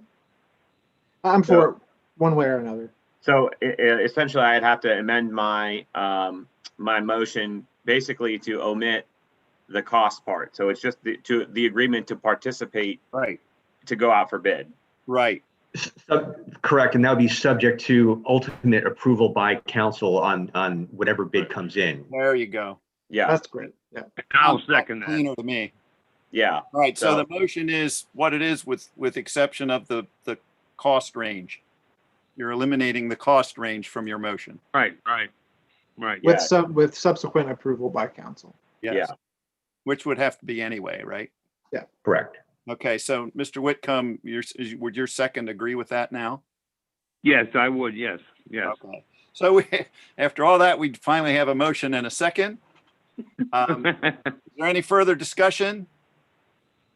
I'm for it one way or another. So essentially, I'd have to amend my my motion basically to omit the cost part. So it's just the agreement to participate, right, to go out for bid. Right. Correct, and that would be subject to ultimate approval by council on whatever bid comes in. There you go. Yeah, That's great. Yeah. I'll second that. Cleaner to me. yeah. All right, so So- the motion is what it is with exception of the cost range. You're eliminating the cost range from your motion. Right. Yeah. With subsequent approval by council. Yes. Yeah. Which would have to be anyway, right? Correct. Okay, so Mr. Whitcomb, would your second agree with that now? Yes, I would. Yes. Okay. So after all that, we finally have a motion and a second. Is there any further discussion?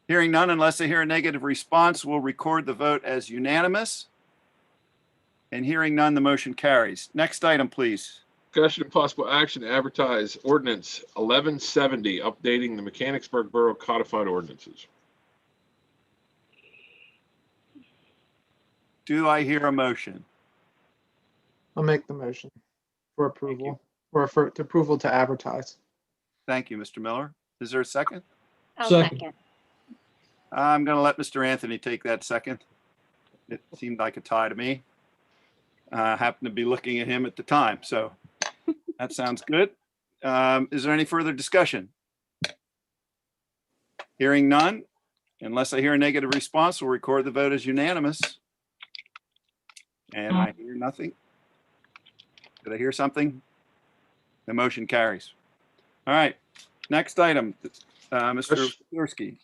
Hearing none, unless I hear a negative response, we'll record the vote as unanimous. And hearing none, the motion carries. Next item, please. Discussion and possible action to advertise ordinance 1170, updating the Mechanicsburg Borough codified ordinances. Do I hear a motion? I'll make the motion for approval or for approval to advertise. Thank you, Mr. Miller. Is there a second? I'll Second. second. I'm going to let Mr. Anthony take that second. It seemed like a tie to me. Happened to be looking at him at the time, so that sounds good. Is there any further discussion? Hearing none, unless I hear a negative response, we'll record the vote as unanimous. And I hear nothing. Did I hear something? The motion carries. All right, next item, Mr. Gursky.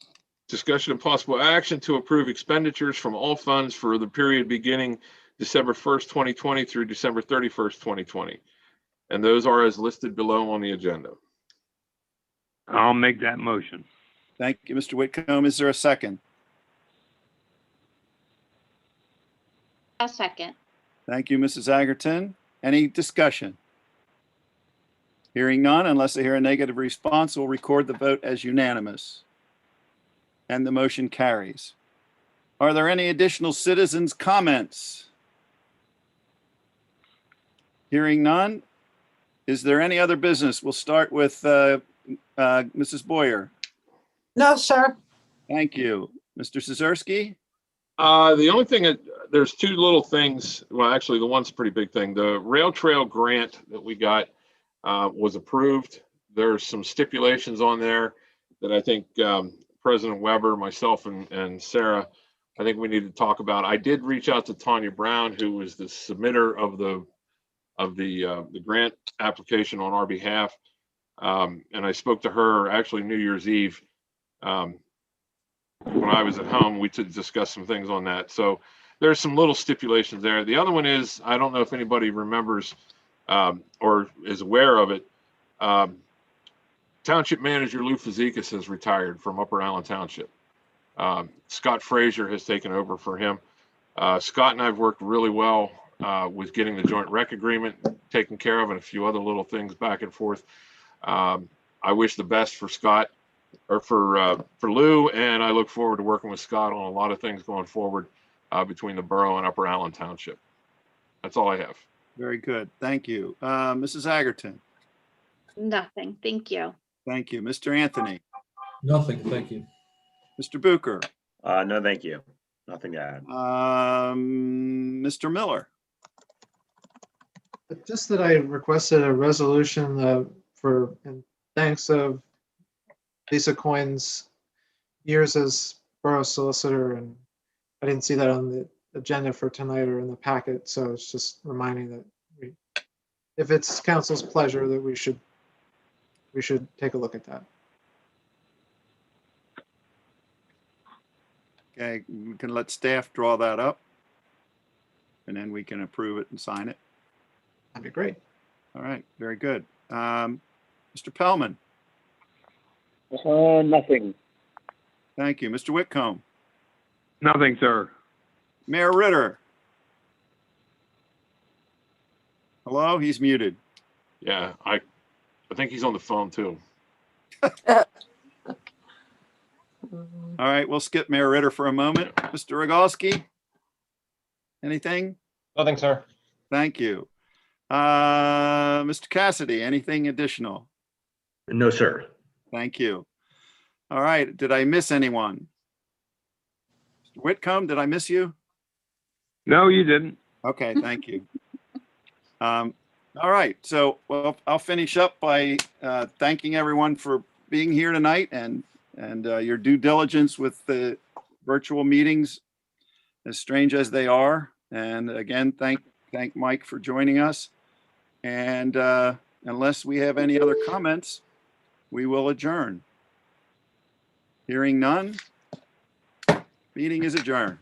Discussion and possible action to approve expenditures from all funds for the period beginning December 1st, 2020 through December 31st, 2020. And those are as listed below on the agenda. I'll make that motion. Thank you, Mr. Whitcomb. Is there a second? I'll second. Thank you, Mrs. Agerton. Any discussion? Hearing none, unless I hear a negative response, we'll record the vote as unanimous. And the motion carries. Are there any additional citizens' comments? Hearing none. Is there any other business? We'll start with Mrs. Boyer. No, sir. Thank you. Mr. Szewski? The only thing, there's two little things. Well, actually, the one's a pretty big thing. The rail trail grant that we got was approved. There's some stipulations on there that I think President Weber, myself, and Sarah, I think we need to talk about. I did reach out to Tanya Brown, who was the submitter of the grant application on our behalf, and I spoke to her actually New Year's Eve. When I was at home, we discussed some things on that. So there's some little stipulations there. The other one is, I don't know if anybody remembers or is aware of it. Township Manager Lou Fazekas has retired from Upper Allen Township. Scott Frazier has taken over for him. Scott and I have worked really well with getting the joint rec agreement taken care of and a few other little things back and forth. I wish the best for Scott, or for Lou, and I look forward to working with Scott on a lot of things going forward between the borough and Upper Allen Township. That's all I have. Very good. Thank you. Mrs. Agerton? Nothing. Thank you. Thank you. Mr. Anthony? Nothing, thank you. Mr. Bucher? No, thank you. Nothing to add. Mr. Miller? Just that I requested a resolution for, in thanks of Lisa Coyne's years as borough solicitor, and I didn't see that on the agenda for tonight or in the packet, so it's just reminding that if it's council's pleasure, that we should take a look at that. Okay, we can let staff draw that up, and then we can approve it and sign it. That'd be great. All right, very good. Mr. Pellman? Nothing. Thank you. Mr. Whitcomb? Nothing, sir. Mayor Ritter? Hello, he's muted. Yeah, I think he's on the phone too. All right, we'll skip Mayor Ritter for a moment. Mr. Rogalski? Anything? Nothing, sir. Thank you. Mr. Cassidy, anything additional? No, sir. Thank you. All right, did I miss anyone? Mr. Whitcomb, did I miss you? No, you didn't. Okay, thank you. All right, so well, I'll finish up by thanking everyone for being here tonight and your due diligence with the virtual meetings, as strange as they are. And again, thank Mike for joining us. And unless we have any other comments, we will adjourn. Hearing none, meeting is adjourned.